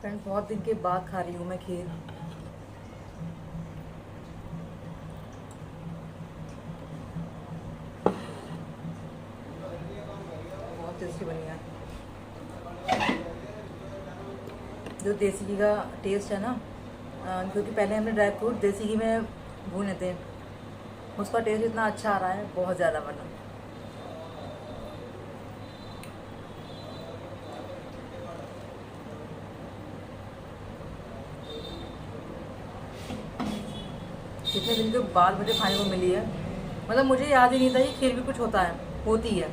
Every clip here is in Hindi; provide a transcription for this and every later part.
फ्रेंड बहुत दिन के बाद खा रही हूँ मैं खीर। बहुत टेस्टी बनी है। जो देसी घी का टेस्ट है ना, क्योंकि पहले हमने ड्राई फ्रूट देसी घी में भूने थे, उसका टेस्ट इतना अच्छा आ रहा है, बहुत ज़्यादा बना। कितने दिन के बाद मुझे खाने को मिली है। मतलब मुझे याद ही नहीं था कि खीर भी कुछ होती है।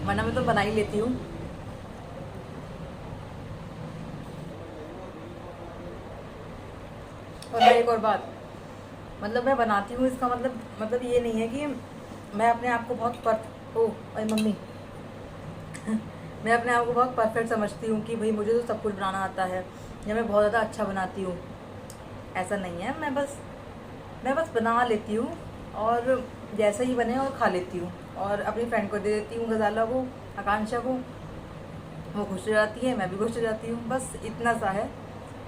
वरना मैं तो बना ही लेती हूँ। और मैं एक और बात, मतलब मैं बनाती हूँ, इसका मतलब ये नहीं है कि मैं अपने आप को बहुत अरे मम्मी मैं अपने आप को बहुत परफेक्ट समझती हूँ कि भाई मुझे तो सब कुछ बनाना आता है या मैं बहुत ज़्यादा अच्छा बनाती हूँ। ऐसा नहीं है। मैं बस बना लेती हूँ और जैसा ही बने और खा लेती हूँ और अपनी फ्रेंड को दे देती हूँ, गजाला को, आकांक्षा को। वो खुश हो जाती है, मैं भी खुश हो जाती हूँ, बस इतना सा है।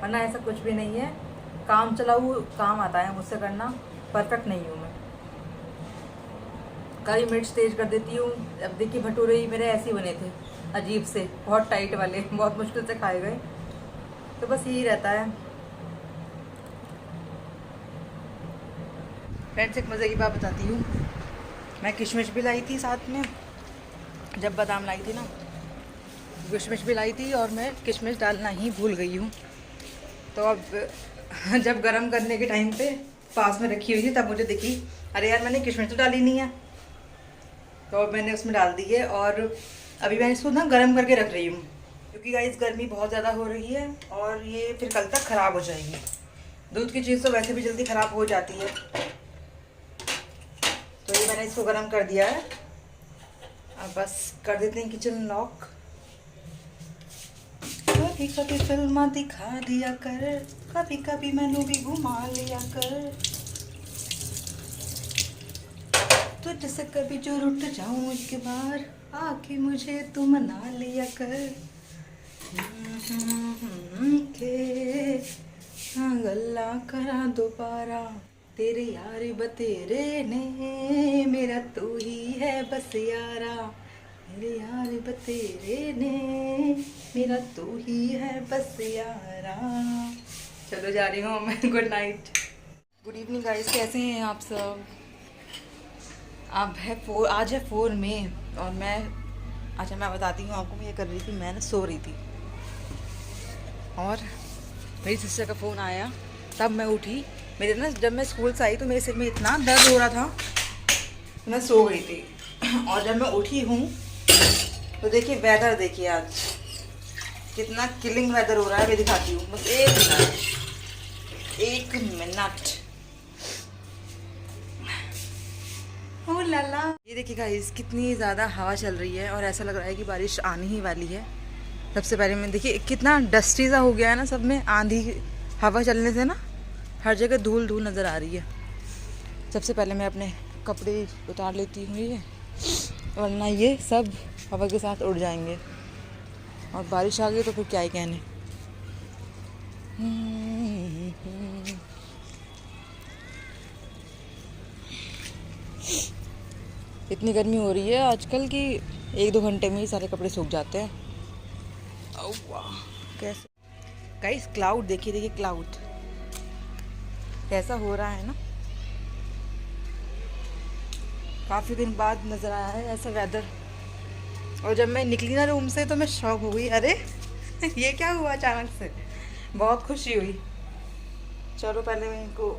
वरना ऐसा कुछ भी नहीं है। काम चलाऊ काम आता है मुझसे करना, परफेक्ट नहीं हूँ मैं। कभी मिर्च तेज कर देती हूँ। अब देखिए भटूरे ही मेरे ऐसे ही बने थे, अजीब से, बहुत टाइट वाले, बहुत मुश्किल से खाए गए। तो बस यही रहता है। फ्रेंड्स एक मज़े की बात बताती हूँ। मैं किशमिश भी लाई थी साथ में, जब बादाम लाई थी ना, किशमिश भी लाई थी और मैं किशमिश डालना ही भूल गई हूँ। तो अब जब गरम करने के टाइम पे पास में रखी हुई थी तब मुझे दिखी, अरे यार मैंने किशमिश तो डाली नहीं है। तो अब मैंने उसमें डाल दी है और अभी मैं इसको ना गरम करके रख रही हूँ, क्योंकि गाइस गर्मी बहुत ज़्यादा हो रही है और ये फिर कल तक ख़राब हो जाएगी। दूध की चीज़ तो वैसे भी जल्दी ख़राब हो जाती है। तो ये मैंने इसको गरम कर दिया है। अब बस कर देते हैं किचन लॉक। कभी कभी फिल्म दिखा दिया कर, कभी कभी मैनू भी घुमा लिया कर, तुझसे कभी जो रुठ जाऊं एक बार, आके मुझे तू मना लिया कर। के गल्ला करा दोबारा, तेरे यार बतेरे ने, मेरा तू ही है बस यारा, मेरे यार बतेरे ने, मेरा तू ही है बस यारा। चलो जा रही हूँ मैं, good night. Good evening guys, कैसे हैं आप सब? आज है 4 मई और मैं बताती हूँ आपको। मैं ये कर रही थी, मैं ना सो रही थी और मेरी सिस्टर का फ़ोन आया, तब मैं उठी। मेरे ना जब मैं स्कूल से आई तो मेरे सिर में इतना दर्द हो रहा था, तो मैं सो गई थी। और जब मैं उठी हूँ तो देखिए वेदर, देखिए आज कितना किलिंग वेदर हो रहा है। मैं दिखाती हूँ, बस एक मिनट। ओ लाला, ये देखिए गाइस कितनी ज़्यादा हवा चल रही है और ऐसा लग रहा है कि बारिश आने ही वाली है। सबसे पहले मैं देखिए कितना डस्टी सा हो गया है ना सब में, आंधी हवा चलने से ना हर जगह धूल धूल नज़र आ रही है। सबसे पहले मैं अपने कपड़े उतार लेती हूँ ये, वरना ये सब हवा के साथ उड़ जाएंगे और बारिश आ गई तो फिर क्या ही कहने। इतनी गर्मी हो रही है आजकल कि 1-2 घंटे में ही सारे कपड़े सूख जाते हैं। वाह, कैसे गाइस क्लाउड देखिए क्लाउड कैसा हो रहा है ना। काफ़ी दिन बाद नज़र आया है ऐसा वेदर। और जब मैं निकली ना रूम से तो मैं शॉक हो गई, अरे ये क्या हुआ अचानक से, बहुत खुशी हुई। चलो पहले मैं इनको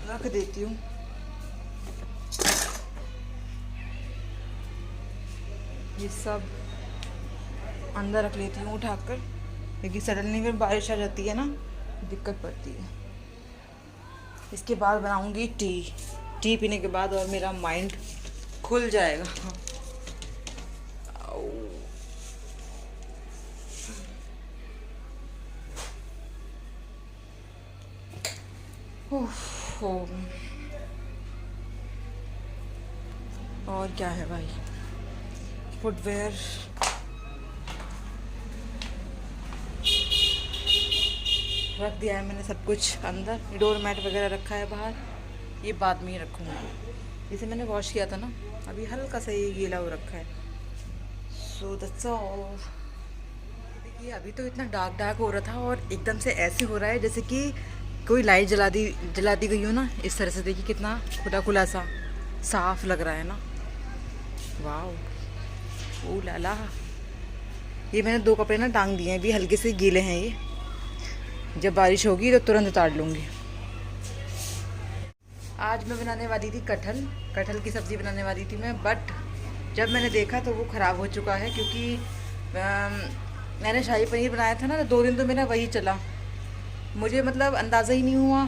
रख देती हूँ। ये सब अंदर रख लेती हूँ उठाकर, क्योंकि सडनली फिर बारिश आ जाती है ना, दिक्कत पड़ती है। इसके बाद बनाऊंगी टी पीने के बाद और मेरा माइंड खुल जाएगा। और क्या है भाई, फुटवेयर रख दिया है मैंने सब कुछ अंदर। डोर मैट वगैरह रखा है बाहर, ये बाद में ही रखूँगी। इसे मैंने वॉश किया था ना, अभी हल्का सा ये गीला हो रखा है। So that's all. देखिए अभी तो इतना डार्क डार्क हो रहा था और एकदम से ऐसे हो रहा है जैसे कि कोई लाइट जला दी गई हो ना, इस तरह से। देखिए कितना खुला खुला सा साफ लग रहा है ना। वाह, ओ लाला। ये मैंने 2 कपड़े ना टांग दिए हैं, अभी हल्के से गीले हैं ये। जब बारिश होगी तो तुरंत उतार लूँगी। आज मैं बनाने वाली थी कटहल की सब्ज़ी बनाने वाली थी मैं, बट जब मैंने देखा तो वो ख़राब हो चुका है, क्योंकि मैंने शाही पनीर बनाया था ना, तो 2 दिन तो मेरा वही चला। मुझे मतलब अंदाज़ा ही नहीं हुआ,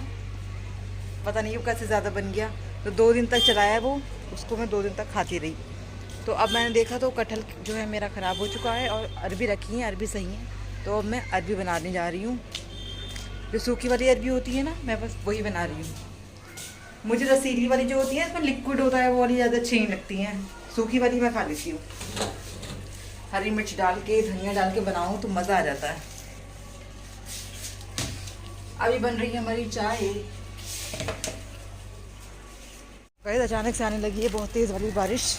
पता नहीं वो कैसे ज़्यादा बन गया। तो 2 दिन तक चलाया वो, उसको मैं 2 दिन तक खाती रही। तो अब मैंने देखा तो कटहल जो है मेरा ख़राब हो चुका है, और अरबी रखी है, अरबी सही है। तो अब मैं अरबी बनाने जा रही हूँ। जो सूखी वाली अरबी होती है ना, मैं बस वही बना रही हूँ। मुझे रसीली वाली जो होती है, इसमें लिक्विड होता है, वो वाली ज़्यादा अच्छी नहीं लगती हैं। सूखी वाली मैं खा लेती हूँ। हरी मिर्च डाल के, धनिया डाल के बनाऊँ तो मज़ा आ जाता है। अभी बन रही है हमारी चाय। गाइस अचानक से आने लगी है बहुत तेज़ वाली बारिश,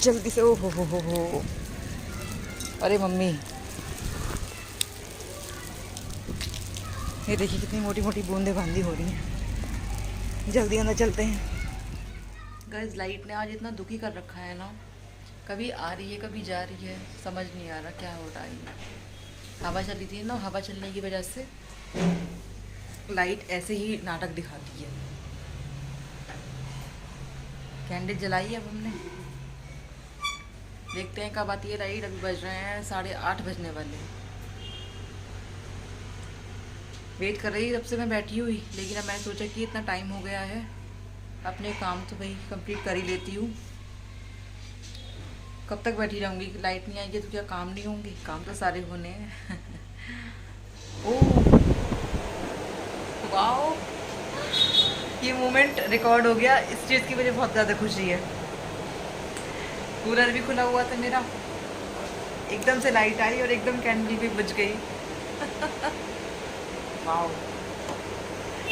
जल्दी से। ओ हो। अरे मम्मी, ये देखिए कितनी मोटी मोटी बूंदे बांदी हो रही हैं। जल्दी अंदर चलते हैं। गाइस लाइट ने आज इतना दुखी कर रखा है ना, कभी आ रही है कभी जा रही है, समझ नहीं आ रहा क्या हो रहा है। हवा चली थी ना, हवा चलने की वजह से लाइट ऐसे ही नाटक दिखाती है। कैंडल जलाई अब हमने, देखते हैं कब आती है लाइट। अभी बज रहे हैं 8:30 बजने वाले। वेट कर रही, तब से मैं बैठी हुई, लेकिन अब मैं सोचा कि इतना टाइम हो गया है, अपने काम तो भाई कंप्लीट कर ही लेती हूँ। कब तक बैठी रहूँगी, लाइट नहीं आएगी तो क्या काम नहीं होंगे? काम तो सारे होने हैं। ओह वाओ, ये मोमेंट रिकॉर्ड हो गया, इस चीज़ की मुझे बहुत ज़्यादा खुशी है। कूलर भी खुला हुआ था मेरा, एकदम से लाइट आई और एकदम कैंडल भी बुझ गई। वाओ,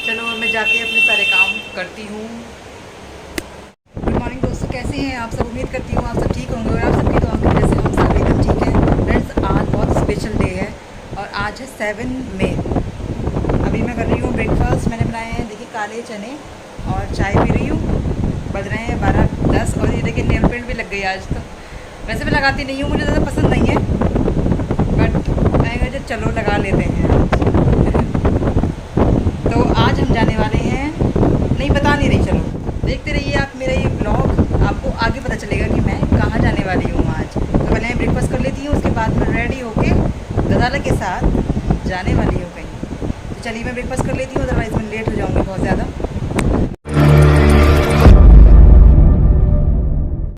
चलो मैं जाके अपने सारे काम करती हूँ। गुड मॉर्निंग दोस्तों, कैसे हैं आप सब? उम्मीद करती हूँ आप सब ठीक होंगे, और आप सबकी दुआ की वजह से हम सब एकदम ठीक हैं। फ्रेंड्स आज बहुत स्पेशल डे है, और आज है 7 मई। अभी मैं कर रही हूँ ब्रेकफास्ट। मैंने बनाए हैं देखिए काले चने, और चाय पी रही हूँ। बज रहे हैं 12:10, और ये देखिए नेल पेंट भी लग गई आज तो। वैसे मैं लगाती नहीं हूँ, मुझे ज़्यादा पसंद नहीं है, बट मैं कहा चलो लगा लेते हैं आज। तो आज हम जाने वाले हैं, नहीं बता नहीं रही, चलो देखते रहिए आप मेरा ये ब्लॉग, आपको आगे पता चलेगा कि मैं कहाँ जाने वाली हूँ आज। तो पहले मैं ब्रेकफास्ट कर लेती हूँ, उसके बाद मैं रेडी होके दादा के साथ जाने वाली हूँ कहीं। तो चलिए मैं ब्रेकफास्ट कर लेती हूँ, अदरवाइज़ मैं लेट हो जाऊँगी बहुत ज़्यादा।